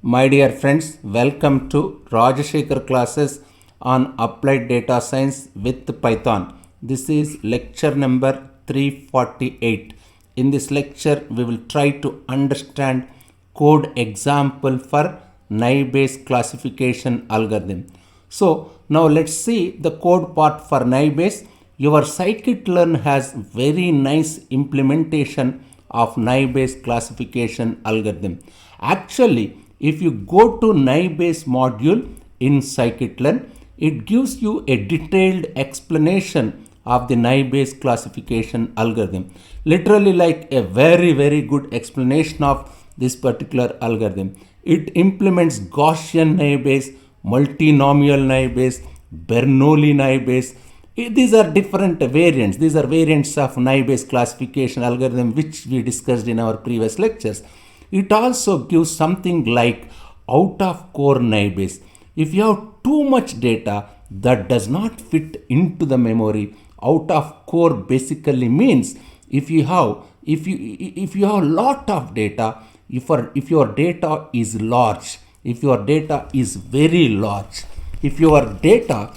My dear friends, welcome to Rajashekhar classes on Applied Data Science with Python. This is lecture number 348. In this lecture, we will try to understand code example for naive-Bayes classification algorithm. So now let's see the code part for naive-Bayes. Your scikit-learn has very nice implementation of naive-Bayes classification algorithm. Actually, if you go to naive-Bayes module in scikit-learn, it gives you a detailed explanation of the naive-Bayes classification algorithm. Literally like a very good explanation of this particular algorithm. It implements Gaussian naive-Bayes, multinomial naive-Bayes, Bernoulli naive-Bayes. These are different variants. These are variants of naive-Bayes classification algorithm which we discussed in our previous lectures. It also gives something like out of core naive-Bayes. If you have too much data that does not fit into the memory, out of core basically means if you have a lot of data, if your data is large, if your data is very large, if your data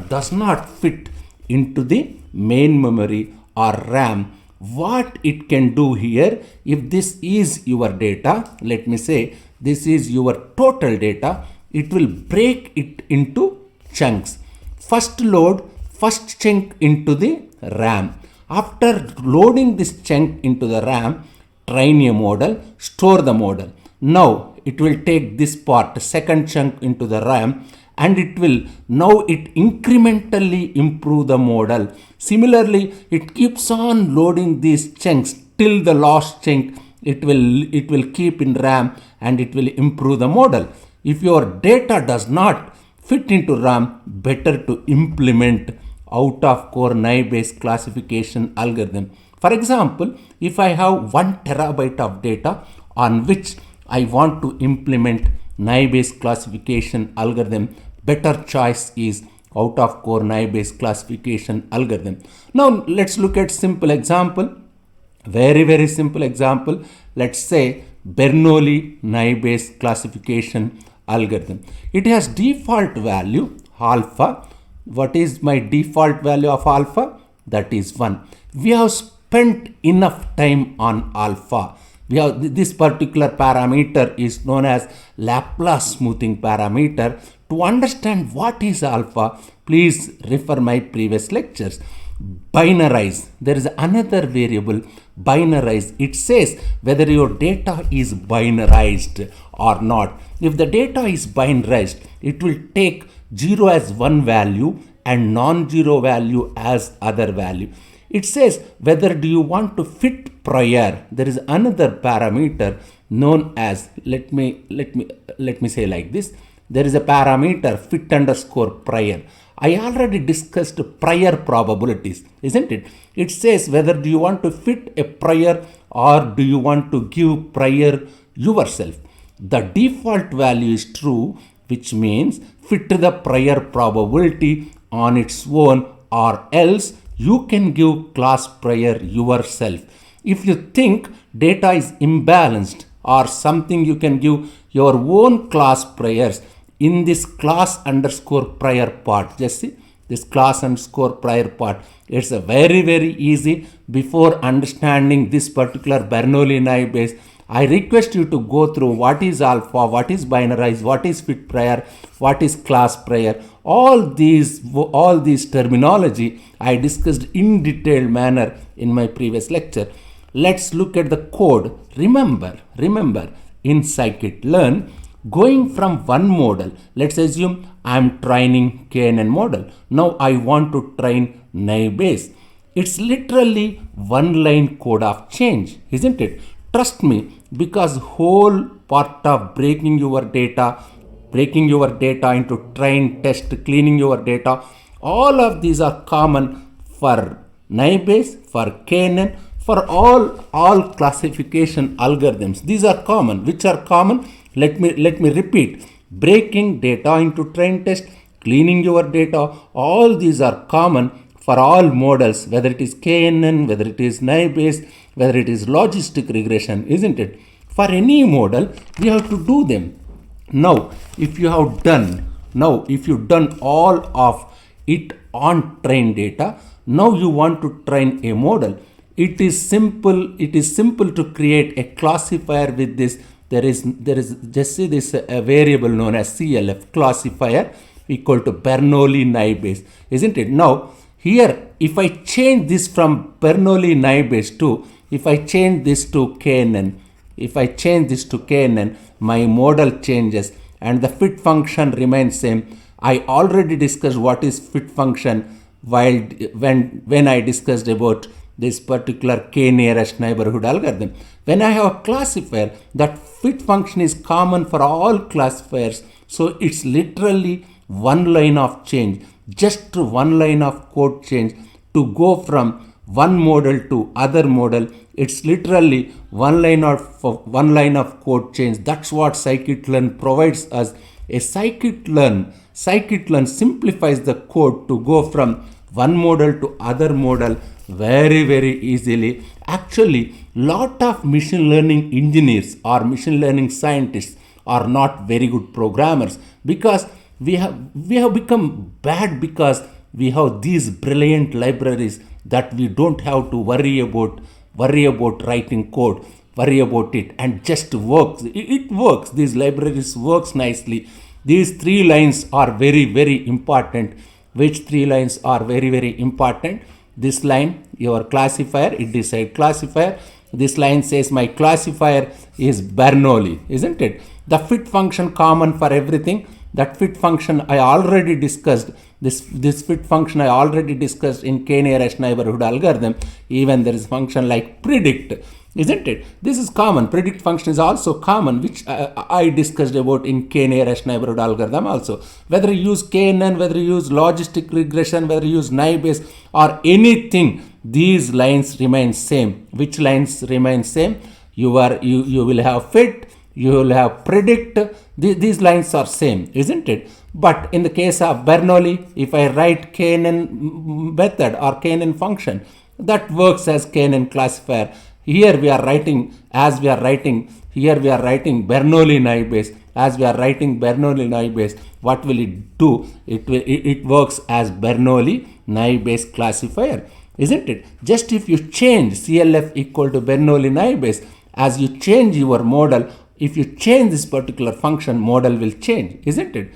does not fit into the main memory or RAM, what it can do here, if this is your data, let me say this is your total data, it will break it into chunks. First load first chunk into the RAM. After loading this chunk into the RAM, train a model, store the model. Now it will take this part, second chunk into the RAM, and it incrementally improve the model. Similarly, it keeps on loading these chunks till the last chunk it will keep in RAM and it will improve the model. If your data does not fit into RAM, better to implement out of core naive-Bayes classification algorithm. For example, if I have 1 terabyte of data on which I want to implement naive-Bayes classification algorithm, better choice is out of core naive-Bayes classification algorithm. Now let's look at simple example. Very simple example. Let's say Bernoulli naive-Bayes classification algorithm. It has default value alpha. What is my default value of alpha? That is 1. We have spent enough time on alpha. This particular parameter is known as Laplace smoothing parameter. To understand what is alpha, please refer my previous lectures. Binarize. There is another variable, binarize. It says whether your data is binarized or not. If the data is binarized, it will take 0 as one value and non-zero value as other value. It says whether do you want to fit prior. There is another parameter known as, let me say like this. There is a parameter fit underscore prior. I already discussed prior probabilities, isn't it? It says whether do you want to fit a prior or do you want to give prior yourself. The default value is true, which means fit the prior probability on its own, or else you can give class prior yourself. If you think data is imbalanced or something, you can give your own class priors in this class underscore prior part. Just see this class underscore prior part. It's a very easy. Before understanding this particular Bernoulli naive-Bayes, I request you to go through what is alpha, what is binarized, what is fit prior, what is class prior. All these terminology I discussed in detailed manner in my previous lecture. Let's look at the code. Remember, in scikit-learn, going from one model, let's assume I am training KNN model. Now I want to train naive-Bayes. It's literally one line code of change, isn't it? Trust me, because whole part of breaking your data into train, test, cleaning your data, all of these are common for naive-Bayes, for KNN, for all classification algorithms. These are common. Which are common? Let me repeat. Breaking data into train, test, cleaning your data, all these are common for all models, whether it is KNN, whether it is naive-Bayes, whether it is logistic regression, isn't it? For any model, we have to do them. Now, if you have done all of it on trained data, now you want to train a model. It is simple to create a classifier with this. There is just see this a variable known as CLF, classifier, equal to Bernoulli-Naive, isn't it? Now here, if I change this from Bernoulli-Naive to, if I change this to KNN, my model changes and the fit function remains same. I already discussed what is fit function when I discussed about this particular k nearest neighborhood algorithm. When I have a classifier, that fit function is common for all classifiers. So it's literally one line of change, just one line of code change to go from one model to other model. It's literally one line of code change. That's what scikit-learn provides us. A scikit-learn simplifies the code to go from one model to other model very easily. Actually, lot of machine learning engineers or machine learning scientists are not very good programmers, because we have become bad because we have these brilliant libraries that we don't have to worry about writing code, worry about it, and just works. It works. These libraries works nicely. These three lines are very important. Which three lines are very important? This line, your classifier, it decides classifier. This line says my classifier is Bernoulli, isn't it? The fit function common for everything. That fit function I already discussed. This fit function I already discussed in k nearest neighborhood algorithm. Even there is function like predict, isn't it? This is common. Predict function is also common, which I discussed about in k nearest neighborhood algorithm also. Whether you use KNN, whether you use logistic regression, whether you use naive Bayes or anything, these lines remain same. Which lines remain same? You will have fit, you will have predict. These lines are same, isn't it? But in the case of Bernoulli, if I write KNN method or KNN function, that works as KNN classifier. Here we are writing Bernoulli-Naive Bayes. As we are writing Bernoulli-Naive Bayes, what will it do? It works as Bernoulli-Naive Bayes classifier, isn't it? Just if you change CLF equal to Bernoulli-Naive Bayes, as you change your model, if you change this particular function, model will change, isn't it?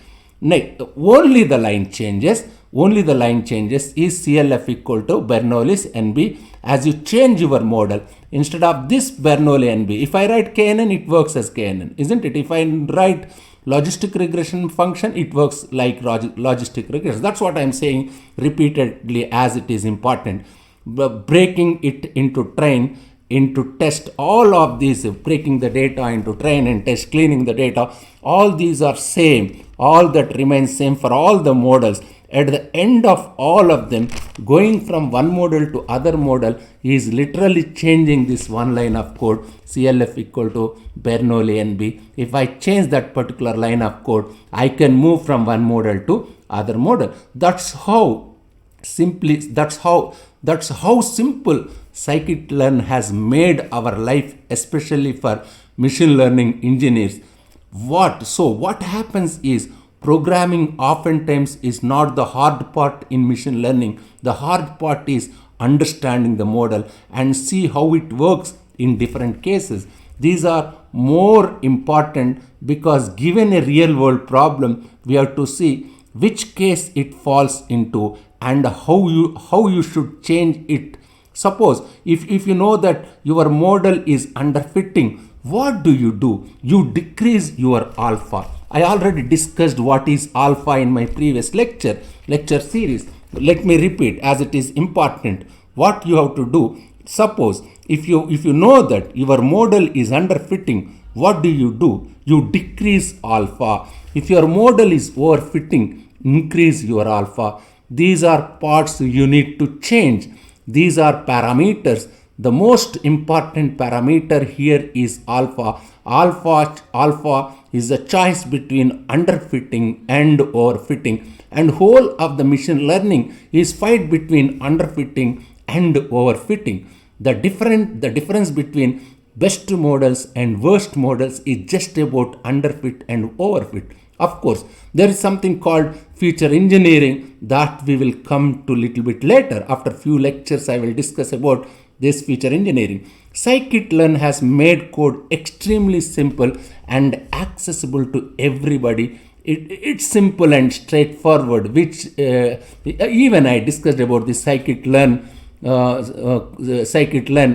Only the line changes. Is CLF equal to Bernoulli's NB. As you change your model, instead of this Bernoulli NB, if I write KNN, it works as KNN, isn't it? If I write logistic regression function, it works like logistic regression. That's what I'm saying repeatedly, as it is important. Breaking it into train, into test, all of these, breaking the data into train and test, cleaning the data, all these are same. All that remains same for all the models. At the end of all of them, going from one model to other model is literally changing this one line of code, CLF equal to Bernoulli NB. If I change that particular line of code, I can move from one model to other model. That's how simple scikit-learn has made our life, especially for machine learning engineers. What happens is, programming oftentimes is not the hard part in machine learning. The hard part is understanding the model and see how it works in different cases. These are more important because given a real world problem, we have to see which case it falls into and how you should change it. Suppose if you know that your model is underfitting, what do? You decrease your alpha. I already discussed what is alpha in my previous lecture series. Let me repeat, as it is important. What you have to do, suppose if you know that your model is underfitting, what do? You decrease alpha. If your model is overfitting, increase your alpha. These are parts you need to change. These are parameters. The most important parameter here is alpha. Alpha is a choice between underfitting and overfitting, and whole of the machine learning is fight between underfitting and overfitting. The difference between best models and worst models is just about underfit and overfit. Of course, there is something called feature engineering that we will come to little bit later. After few lectures, I will discuss about this feature engineering. Scikit-learn has made code extremely simple and accessible to everybody. It's simple and straightforward, which even I discussed about the scikit-learn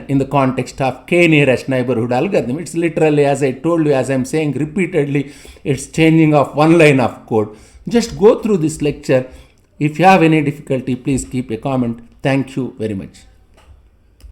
in the context of k-nearest neighborhood algorithm. It's literally, as I told you, as I'm saying repeatedly, it's changing of one line of code. Just go through this lecture. If you have any difficulty, please keep a comment. Thank you very much.